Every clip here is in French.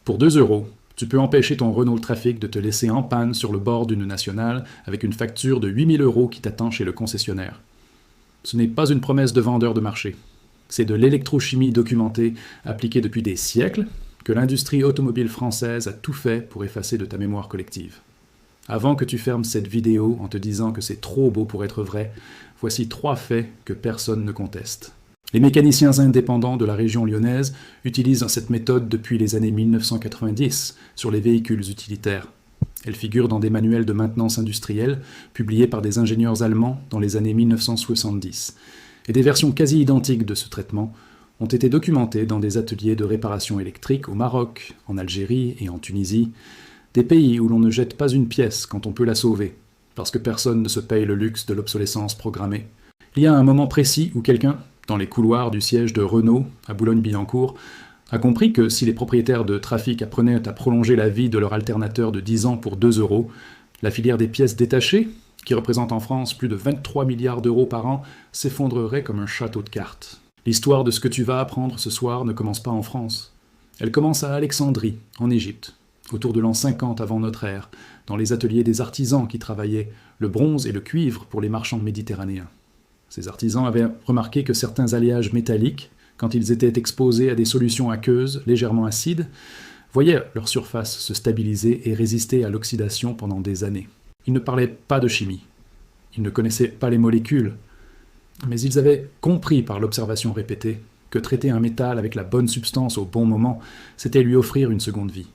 Pour 2 euros, tu peux empêcher ton Renault Trafic de te laisser en panne sur le bord d'une nationale avec une facture de 8 000 € qui t'attend chez le concessionnaire. Ce n'est pas une promesse de vendeur de marché. C'est de l'électrochimie documentée, appliquée depuis des siècles, que l'industrie automobile française a tout fait pour effacer de ta mémoire collective. Avant que tu fermes cette vidéo en te disant que c'est trop beau pour être vrai, voici 3 faits que personne ne conteste. Les mécaniciens indépendants de la région lyonnaise utilisent cette méthode depuis les années 1990 sur les véhicules utilitaires. Elle figure dans des manuels de maintenance industrielle publiés par des ingénieurs allemands dans les années 1970. Et des versions quasi identiques de ce traitement ont été documentées dans des ateliers de réparation électrique au Maroc, en Algérie et en Tunisie, des pays où l'on ne jette pas une pièce quand on peut la sauver, parce que personne ne se paye le luxe de l'obsolescence programmée. Il y a un moment précis où quelqu'un, dans les couloirs du siège de Renault, à Boulogne-Billancourt, a compris que si les propriétaires de Trafic apprenaient à prolonger la vie de leur alternateur de 10 ans pour 2 euros, la filière des pièces détachées, qui représente en France plus de 23 milliards d'euros par an, s'effondrerait comme un château de cartes. L'histoire de ce que tu vas apprendre ce soir ne commence pas en France. Elle commence à Alexandrie, en Égypte, autour de l'an 50 avant notre ère, dans les ateliers des artisans qui travaillaient le bronze et le cuivre pour les marchands méditerranéens. Ces artisans avaient remarqué que certains alliages métalliques, quand ils étaient exposés à des solutions aqueuses légèrement acides, voyaient leur surface se stabiliser et résister à l'oxydation pendant des années. Ils ne parlaient pas de chimie, ils ne connaissaient pas les molécules, mais ils avaient compris par l'observation répétée que traiter un métal avec la bonne substance au bon moment, c'était lui offrir une seconde vie.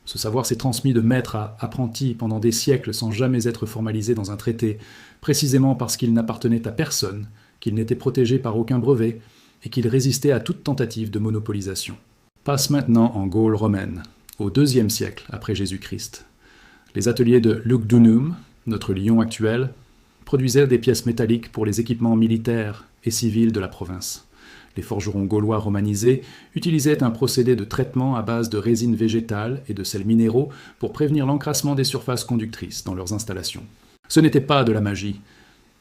Ce savoir s'est transmis de maître à apprenti pendant des siècles sans jamais être formalisé dans un traité, précisément parce qu'il n'appartenait à personne, qu'il n'était protégé par aucun brevet, et qu'il résistait à toute tentative de monopolisation. Passe maintenant en Gaule romaine, au IIe siècle après Jésus-Christ. Les ateliers de Lugdunum, notre Lyon actuel, produisaient des pièces métalliques pour les équipements militaires et civils de la province. Les forgerons gaulois romanisés utilisaient un procédé de traitement à base de résine végétale et de sels minéraux pour prévenir l'encrassement des surfaces conductrices dans leurs installations. Ce n'était pas de la magie,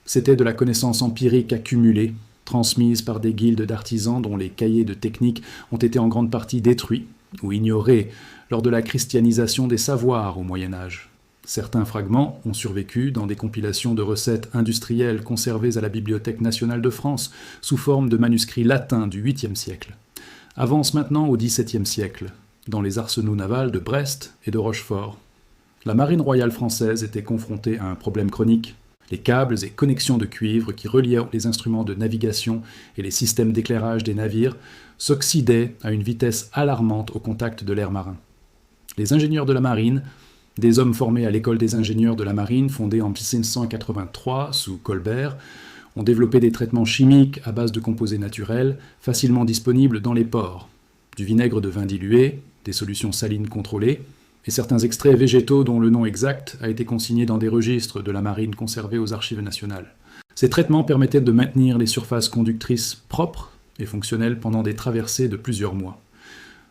c'était de la connaissance empirique accumulée, transmise par des guildes d'artisans dont les cahiers de technique ont été en grande partie détruits ou ignorés lors de la christianisation des savoirs au Moyen Âge. Certains fragments ont survécu dans des compilations de recettes industrielles conservées à la Bibliothèque nationale de France sous forme de manuscrits latins du 8e siècle. Avance maintenant au XVIIe siècle, dans les arsenaux navals de Brest et de Rochefort. La marine royale française était confrontée à un problème chronique. Les câbles et connexions de cuivre qui reliaient les instruments de navigation et les systèmes d'éclairage des navires s'oxydaient à une vitesse alarmante au contact de l'air marin. Les ingénieurs de la marine, des hommes formés à l'école des ingénieurs de la marine fondée en 1683 sous Colbert, ont développé des traitements chimiques à base de composés naturels facilement disponibles dans les ports, du vinaigre de vin dilué, des solutions salines contrôlées, et certains extraits végétaux dont le nom exact a été consigné dans des registres de la marine conservés aux archives nationales. Ces traitements permettaient de maintenir les surfaces conductrices propres et fonctionnelles pendant des traversées de plusieurs mois.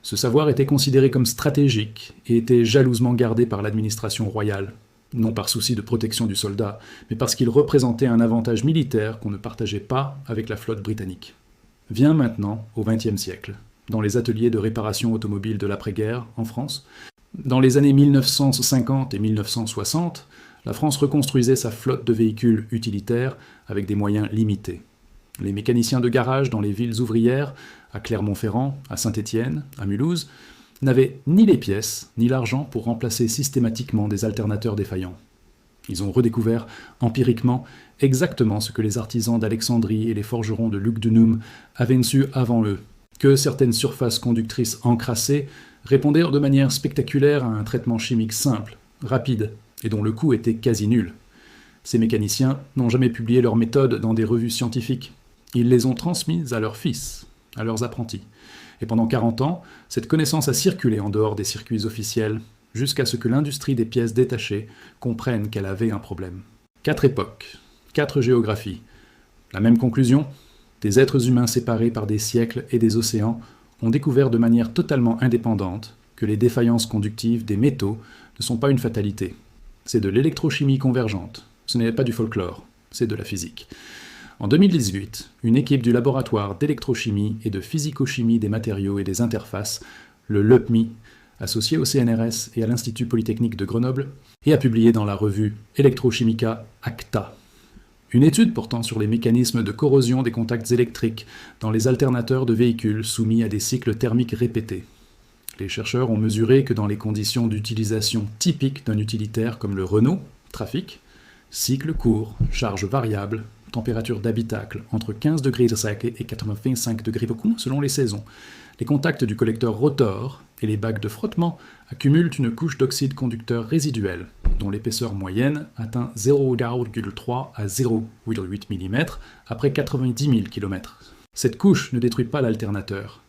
Ce savoir était considéré comme stratégique et était jalousement gardé par l'administration royale, non par souci de protection du soldat, mais parce qu'il représentait un avantage militaire qu'on ne partageait pas avec la flotte britannique. Vient maintenant au XXe siècle, dans les ateliers de réparation automobile de l'après-guerre en France. Dans les années 1950 et 1960, la France reconstruisait sa flotte de véhicules utilitaires avec des moyens limités. Les mécaniciens de garage dans les villes ouvrières, à Clermont-Ferrand, à Saint-Étienne, à Mulhouse, n'avaient ni les pièces ni l'argent pour remplacer systématiquement des alternateurs défaillants. Ils ont redécouvert empiriquement exactement ce que les artisans d'Alexandrie et les forgerons de Lugdunum avaient su avant eux, que certaines surfaces conductrices encrassées répondaient de manière spectaculaire à un traitement chimique simple, rapide, et dont le coût était quasi nul. Ces mécaniciens n'ont jamais publié leurs méthodes dans des revues scientifiques. Ils les ont transmises à leurs fils, à leurs apprentis. Et pendant 40 ans, cette connaissance a circulé en dehors des circuits officiels, jusqu'à ce que l'industrie des pièces détachées comprenne qu'elle avait un problème. 4 époques, 4 géographies. La même conclusion, des êtres humains séparés par des siècles et des océans ont découvert de manière totalement indépendante que les défaillances conductives des métaux ne sont pas une fatalité. C'est de l'électrochimie convergente. Ce n'est pas du folklore, c'est de la physique. En 2018, une équipe du laboratoire d'électrochimie et de physico-chimie des matériaux et des interfaces, le LEPMI, associé au CNRS et à l'Institut Polytechnique de Grenoble, et a publié dans la revue Electrochimica Acta. Une étude portant sur les mécanismes de corrosion des contacts électriques dans les alternateurs de véhicules soumis à des cycles thermiques répétés. Les chercheurs ont mesuré que dans les conditions d'utilisation typiques d'un utilitaire comme le Renault Trafic, cycle court, charge variable, température d'habitacle entre 15 degrés sec et 85 degrés selon les saisons, les contacts du collecteur rotor et les bacs de frottement accumulent une couche d'oxyde conducteur résiduel, dont l'épaisseur moyenne atteint 0,3 à 0,8 mm après 90 000 km. Cette couche ne détruit pas l'alternateur.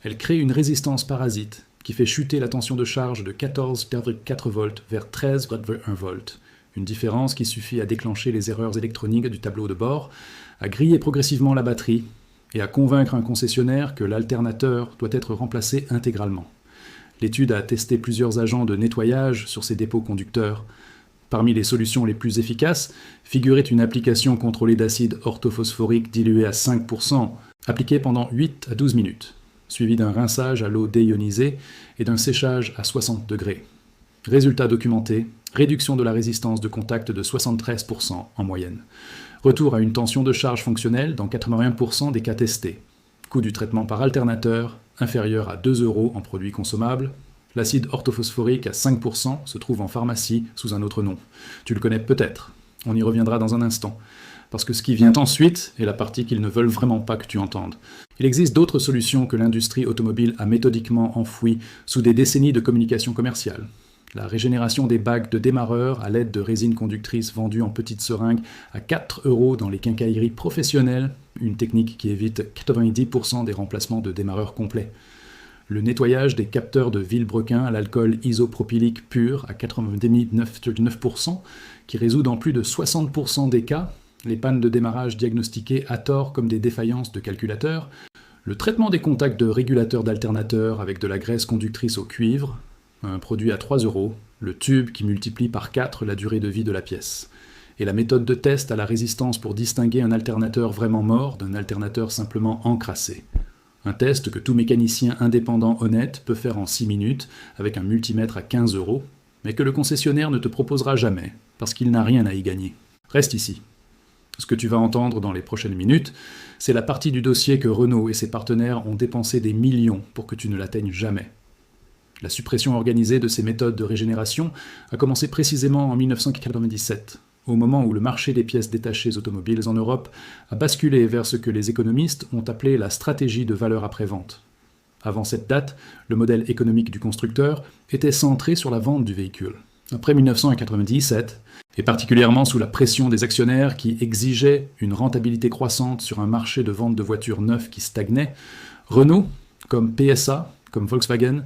Elle crée une résistance parasite qui fait chuter la tension de charge de 14,4 volts vers 13,1 volts. Une différence qui suffit à déclencher les erreurs électroniques du tableau de bord, à griller progressivement la batterie et à convaincre un concessionnaire que l'alternateur doit être remplacé intégralement. L'étude a testé plusieurs agents de nettoyage sur ces dépôts conducteurs. Parmi les solutions les plus efficaces figurait une application contrôlée d'acide orthophosphorique dilué à 5%, appliquée pendant 8 à 12 minutes, suivi d'un rinçage à l'eau déionisée et d'un séchage à 60 degrés. Résultat documenté, réduction de la résistance de contact de 73% en moyenne. Retour à une tension de charge fonctionnelle dans 81% des cas testés. Coût du traitement par alternateur, inférieur à 2 € en produits consommables. L'acide orthophosphorique à 5% se trouve en pharmacie sous un autre nom. Tu le connais peut-être. On y reviendra dans un instant. Parce que ce qui vient ensuite est la partie qu'ils ne veulent vraiment pas que tu entendes. Il existe d'autres solutions que l'industrie automobile a méthodiquement enfouies sous des décennies de communication commerciale. La régénération des bacs de démarreurs à l'aide de résine conductrice vendues en petites seringues à 4 € dans les quincailleries professionnelles, une technique qui évite 90% des remplacements de démarreurs complets. Le nettoyage des capteurs de vilebrequin à l'alcool isopropylique pur à 99,9%, qui résout dans plus de 60% des cas les pannes de démarrage diagnostiquées à tort comme des défaillances de calculateurs, le traitement des contacts de régulateurs d'alternateurs avec de la graisse conductrice au cuivre, un produit à 3 €, le tube qui multiplie par 4 la durée de vie de la pièce, et la méthode de test à la résistance pour distinguer un alternateur vraiment mort d'un alternateur simplement encrassé. Un test que tout mécanicien indépendant honnête peut faire en 6 minutes avec un multimètre à 15 €, mais que le concessionnaire ne te proposera jamais, parce qu'il n'a rien à y gagner. Reste ici. Ce que tu vas entendre dans les prochaines minutes, c'est la partie du dossier que Renault et ses partenaires ont dépensé des millions pour que tu ne l'atteignes jamais. La suppression organisée de ces méthodes de régénération a commencé précisément en 1997, au moment où le marché des pièces détachées automobiles en Europe a basculé vers ce que les économistes ont appelé la stratégie de valeur après-vente. Avant cette date, le modèle économique du constructeur était centré sur la vente du véhicule. Après 1997, et particulièrement sous la pression des actionnaires qui exigeaient une rentabilité croissante sur un marché de vente de voitures neuves qui stagnait, Renault, comme PSA, comme Volkswagen,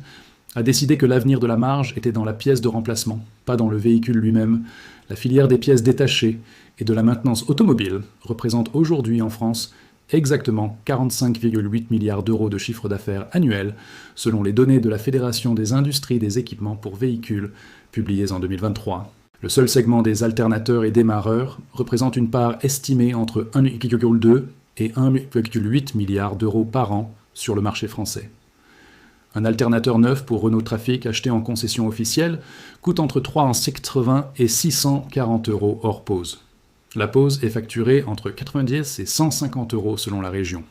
a décidé que l'avenir de la marge était dans la pièce de remplacement, pas dans le véhicule lui-même. La filière des pièces détachées et de la maintenance automobile représente aujourd'hui en France exactement 45,8 milliards d'euros de chiffre d'affaires annuel, selon les données de la Fédération des industries des équipements pour véhicules, publiées en 2023. Le seul segment des alternateurs et démarreurs représente une part estimée entre 1,2 et 1,8 milliards d'euros par an sur le marché français. Un alternateur neuf pour Renault Trafic acheté en concession officielle coûte entre 380 et 640 € hors pause. La pause est facturée entre 90 et 150 € selon la région.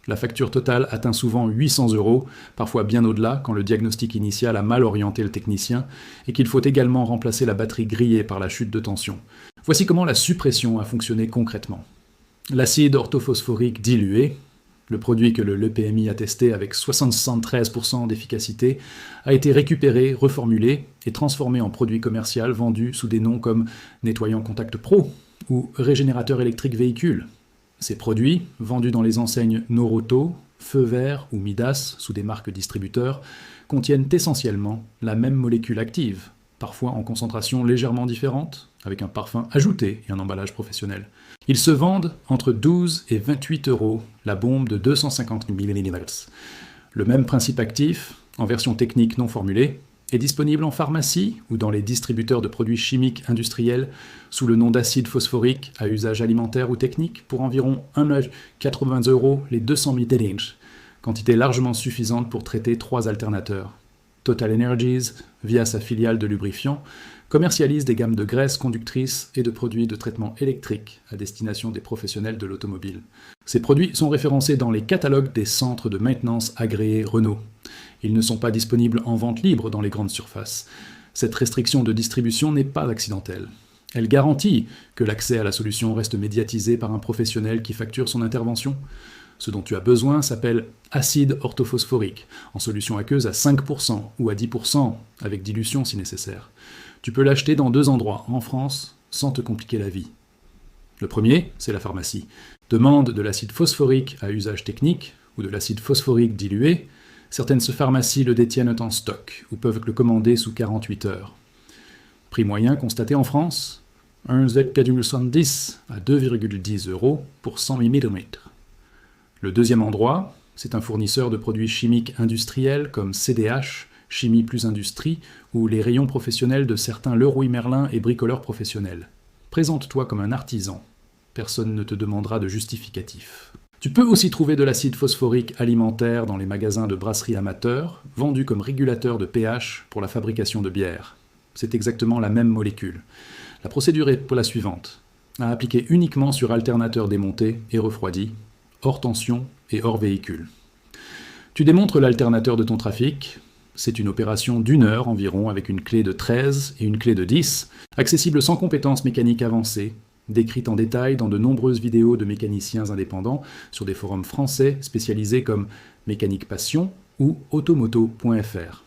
La facture totale atteint souvent 800 €, parfois bien au-delà quand le diagnostic initial a mal orienté le technicien et qu'il faut également remplacer la batterie grillée par la chute de tension. Voici comment la suppression a fonctionné concrètement. L'acide orthophosphorique dilué, le produit que le LPMI a testé avec 73% d'efficacité, a été récupéré, reformulé et transformé en produit commercial vendu sous des noms comme nettoyant contact pro ou régénérateur électrique véhicule. Ces produits, vendus dans les enseignes Noroto, Feu Vert ou Midas sous des marques distributeurs, contiennent essentiellement la même molécule active, parfois en concentration légèrement différente, avec un parfum ajouté et un emballage professionnel. Ils se vendent entre 12 et 28 € la bombe de 250 ml. Le même principe actif, en version technique non formulée, est disponible en pharmacie ou dans les distributeurs de produits chimiques industriels sous le nom d'acide phosphorique à usage alimentaire ou technique pour environ 1,80 € les 200 ml, quantité largement suffisante pour traiter 3 alternateurs. Total Energies, via sa filiale de lubrifiants, commercialise des gammes de graisses conductrices et de produits de traitement électrique à destination des professionnels de l'automobile. Ces produits sont référencés dans les catalogues des centres de maintenance agréés Renault. Ils ne sont pas disponibles en vente libre dans les grandes surfaces. Cette restriction de distribution n'est pas accidentelle. Elle garantit que l'accès à la solution reste médiatisé par un professionnel qui facture son intervention. Ce dont tu as besoin s'appelle acide orthophosphorique, en solution aqueuse à 5% ou à 10%, avec dilution si nécessaire. Tu peux l'acheter dans 2 endroits, en France, sans te compliquer la vie. Le premier, c'est la pharmacie. Demande de l'acide phosphorique à usage technique, ou de l'acide phosphorique dilué. Certaines pharmacies le détiennent en stock, ou peuvent le commander sous 48 heures. Prix moyen constaté en France, 1,70 à 2,10 € pour 100 ml. Le deuxième endroit, c'est un fournisseur de produits chimiques industriels comme CDH, Chimie plus Industrie, ou les rayons professionnels de certains Leroy Merlin et bricoleurs professionnels. Présente-toi comme un artisan. Personne ne te demandera de justificatif. Tu peux aussi trouver de l'acide phosphorique alimentaire dans les magasins de brasseries amateurs, vendu comme régulateur de pH pour la fabrication de bière. C'est exactement la même molécule. La procédure est la suivante. À appliquer uniquement sur alternateur démonté et refroidi, hors tension et hors véhicule. Tu démontres l'alternateur de ton trafic. C'est une opération d'1 heure environ avec une clé de 13 et une clé de 10, accessible sans compétences mécaniques avancées, décrite en détail dans de nombreuses vidéos de mécaniciens indépendants sur des forums français spécialisés comme Mécanique Passion ou automoto.fr.